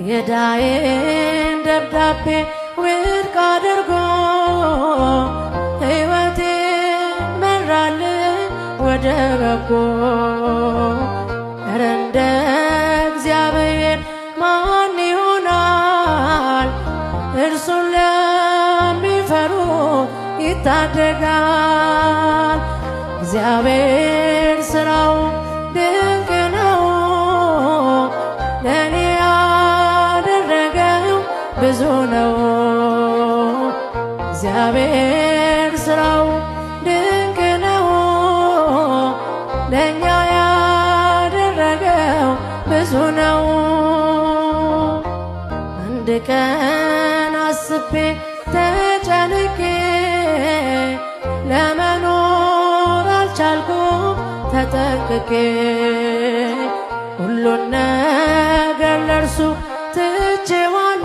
የዳዬን ደብዳቤ ውድቅ አድርጎ ሕይወቴ መራልኝ ወደ በጎ። ኧረ እንደ እግዚአብሔር ማን ይሆናል? እርሱን ለሚፈሩ ይታደጋል። እግዚአብሔር ሥራው ድንቅ ነው፣ ለእኔ ያደረገው ብዙ ነው። እግዚአብሔር ሥራው ድንቅ ነው፣ ለእኛ ያደረገው ብዙ ነው። አንድ ቀን አስቤ ተጨንቄ ለመኖር አልቻልኩም ተጠንቅቄ። ሁሉን ነገር ለእርሱ ትቼዋለሁ